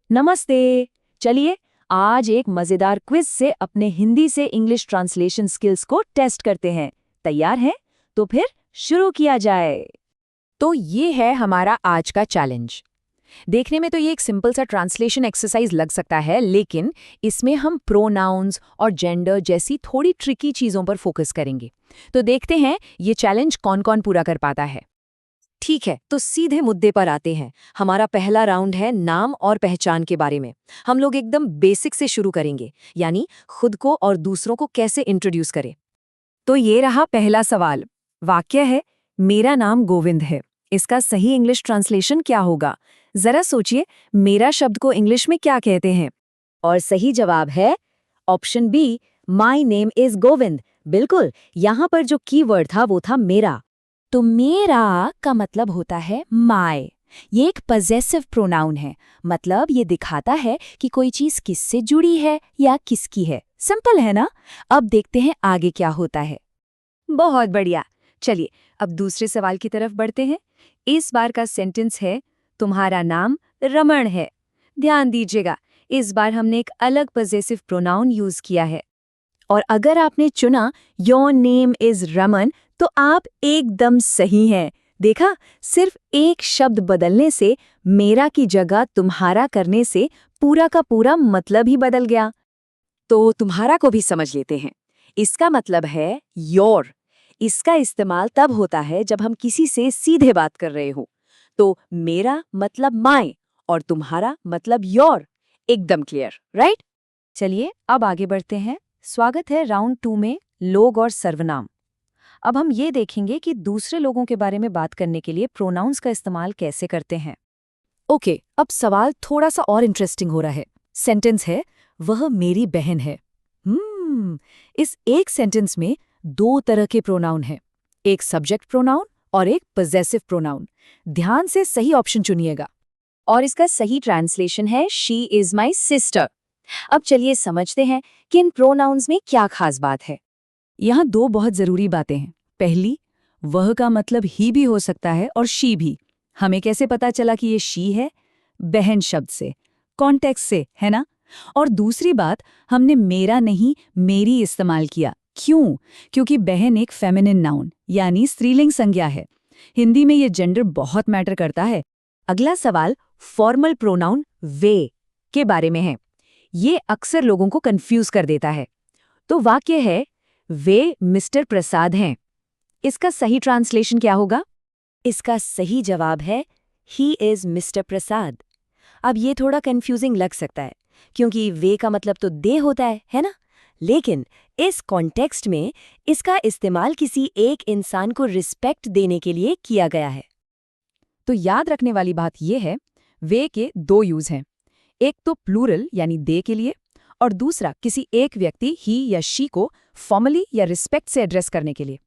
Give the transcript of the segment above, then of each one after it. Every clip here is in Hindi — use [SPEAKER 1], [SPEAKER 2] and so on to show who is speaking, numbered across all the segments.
[SPEAKER 1] नमस्ते। चलिए आज एक मजेदार क्विज से अपने हिंदी से इंग्लिश ट्रांसलेशन स्किल्स को टेस्ट करते हैं। तैयार हैं? तो फिर शुरू किया जाए।
[SPEAKER 2] तो ये है हमारा आज का चैलेंज। देखने में तो ये एक सिंपल सा ट्रांसलेशन एक्सरसाइज लग सकता है, लेकिन इसमें हम प्रोनाउंस और जेंडर जैसी थोड़ी ट्रिकी चीज़ों पर फोकस करेंगे। तो देखते हैं ये चैलेंज कौन कौन पूरा कर पाता है।
[SPEAKER 3] ठीक है, तो सीधे मुद्दे पर आते हैं। हमारा पहला राउंड है नाम और पहचान के बारे में। हम लोग एकदम बेसिक से शुरू करेंगे, यानी खुद को और दूसरों को कैसे इंट्रोड्यूस करें।
[SPEAKER 2] तो ये रहा पहला सवाल। वाक्य है, मेरा नाम गोविंद है। इसका सही इंग्लिश ट्रांसलेशन क्या होगा? जरा सोचिए, मेरा शब्द को इंग्लिश में क्या कहते हैं?
[SPEAKER 3] और सही जवाब है option B, my name is Govind. बिल्कुल, यहाँ पर जो कीवर्ड था वो था मेरा।
[SPEAKER 2] तो मेरा का मतलब होता है माय। ये एक पजेसिव प्रोनाउन है, मतलब ये दिखाता है कि कोई चीज किससे जुड़ी है या किसकी है। सिंपल है ना? अब देखते हैं आगे क्या होता है।
[SPEAKER 1] बहुत बढ़िया। चलिए अब दूसरे सवाल की तरफ बढ़ते हैं। इस बार का सेंटेंस है, तुम्हारा नाम रमण है। ध्यान दीजिएगा, इस बार हमने एक अलग पजेसिव प्रोनाउन यूज किया है।
[SPEAKER 2] और अगर आपने चुना योर नेम इज रमन, तो आप एकदम सही हैं। देखा, सिर्फ एक शब्द बदलने से, मेरा की जगह तुम्हारा करने से पूरा का पूरा मतलब ही बदल गया।
[SPEAKER 3] तो तुम्हारा को भी समझ लेते हैं। इसका मतलब है योर। इसका इस्तेमाल तब होता है जब हम किसी से सीधे बात कर रहे हो। तो मेरा मतलब माय और तुम्हारा मतलब योर। एकदम क्लियर, राइट?
[SPEAKER 1] चलिए अब आगे बढ़ते हैं। स्वागत है राउंड 2 में, लोग और सर्वनाम। अब हम ये देखेंगे कि दूसरे लोगों के बारे में बात करने के लिए प्रोनाउंस का इस्तेमाल कैसे करते हैं।
[SPEAKER 2] ओके, अब सवाल थोड़ा सा और इंटरेस्टिंग हो रहा है। सेंटेंस है, वह मेरी बहन है। इस एक सेंटेंस में दो तरह के प्रोनाउन हैं, एक सब्जेक्ट प्रोनाउन और एक पजेसिव प्रोनाउन। ध्यान से सही ऑप्शन चुनिएगा।
[SPEAKER 3] और इसका सही ट्रांसलेशन है शी इज माई सिस्टर। अब चलिए समझते हैं कि इन प्रोनाउंस में क्या खास बात है।
[SPEAKER 2] यहाँ दो बहुत जरूरी बातें हैं। पहली, वह का मतलब ही भी हो सकता है और शी भी। हमें कैसे पता चला कि ये शी है? बहन शब्द से, कॉन्टेक्स्ट से, है ना? और दूसरी बात, हमने मेरा नहीं मेरी इस्तेमाल किया। क्यों? क्योंकि बहन एक फेमिनिन नाउन यानी स्त्रीलिंग संज्ञा है। हिंदी में ये जेंडर बहुत मैटर करता है।
[SPEAKER 3] अगला सवाल फॉर्मल प्रोनाउन वे के बारे में है। ये अक्सर लोगों को कंफ्यूज कर देता है। तो वाक्य है, वे मिस्टर प्रसाद हैं। इसका सही ट्रांसलेशन क्या होगा? इसका सही जवाब है ही इज मिस्टर प्रसाद। अब ये थोड़ा कंफ्यूजिंग लग सकता है, क्योंकि वे का मतलब तो दे होता है ना? लेकिन इस कॉन्टेक्स्ट में इसका इस्तेमाल किसी एक इंसान को रिस्पेक्ट देने के लिए किया गया है।
[SPEAKER 2] तो याद रखने वाली बात यह है, वे के दो यूज हैं। एक तो प्लूरल यानी दे के लिए, और दूसरा किसी एक व्यक्ति ही या शी को फॉर्मली या रिस्पेक्ट से एड्रेस करने के लिए।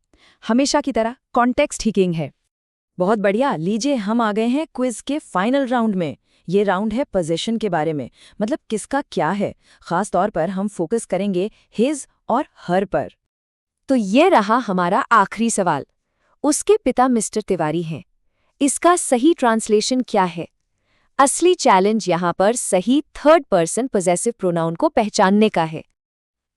[SPEAKER 2] हमेशा की तरह कॉन्टेक्स्ट ही किंग है।
[SPEAKER 1] बहुत बढ़िया। लीजिए हम आ गए हैं क्विज के फाइनल राउंड में। ये राउंड है पोजीशन के बारे में, मतलब किसका क्या है। खास तौर पर हम फोकस करेंगे हिज और हर पर।
[SPEAKER 3] तो ये रहा हमारा आखिरी सवाल। उसके पिता मिस्टर तिवारी हैं। इसका सही ट्रांसलेशन क्या है? असली चैलेंज यहाँ पर सही थर्ड पर्सन पॉसेसिव प्रोनाउन को पहचानने का है।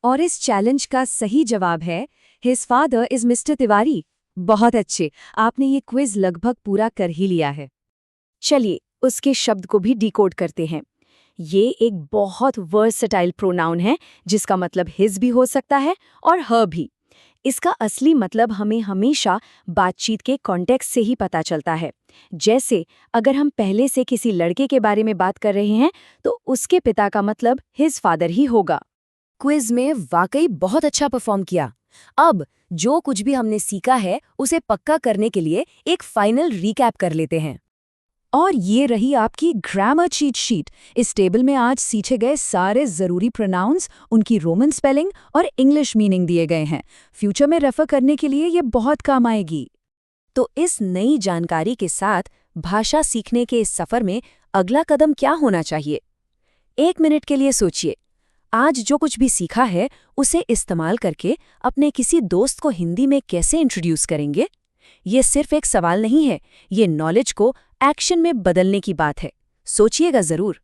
[SPEAKER 3] और इस चैलेंज का सही जवाब है his father is mister Tiwari. बहुत अच्छे, आपने ये क्विज लगभग पूरा कर ही लिया है। चलिए उसके शब्द को भी डिकोड करते हैं। ये एक बहुत वर्सेटाइल प्रोनाउन है, जिसका मतलब हिज भी हो सकता है और हर भी। इसका असली मतलब हमें हमेशा बातचीत के कॉन्टेक्स्ट से ही पता चलता है। जैसे अगर हम पहले से किसी लड़के के बारे में बात कर रहे हैं, तो उसके पिता का मतलब हिज फादर ही होगा। क्विज में वाकई बहुत अच्छा परफॉर्म किया। अब जो कुछ भी हमने सीखा है उसे पक्का करने के लिए एक फाइनल रिकैप कर लेते हैं।
[SPEAKER 2] और ये रही आपकी ग्रामर चीट शीट। इस टेबल में आज सीखे गए सारे ज़रूरी प्रोनाउंस, उनकी रोमन स्पेलिंग और इंग्लिश मीनिंग दिए गए हैं। फ्यूचर में रेफर करने के लिए ये बहुत काम आएगी।
[SPEAKER 3] तो इस नई जानकारी के साथ भाषा सीखने के इस सफ़र में अगला कदम क्या होना चाहिए? 1 मिनट के लिए सोचिए। आज जो कुछ भी सीखा है उसे इस्तेमाल करके अपने किसी दोस्त को हिंदी में कैसे इंट्रोड्यूस करेंगे? ये सिर्फ एक सवाल नहीं है, ये नॉलेज को एक्शन में बदलने की बात है। सोचिएगा ज़रूर।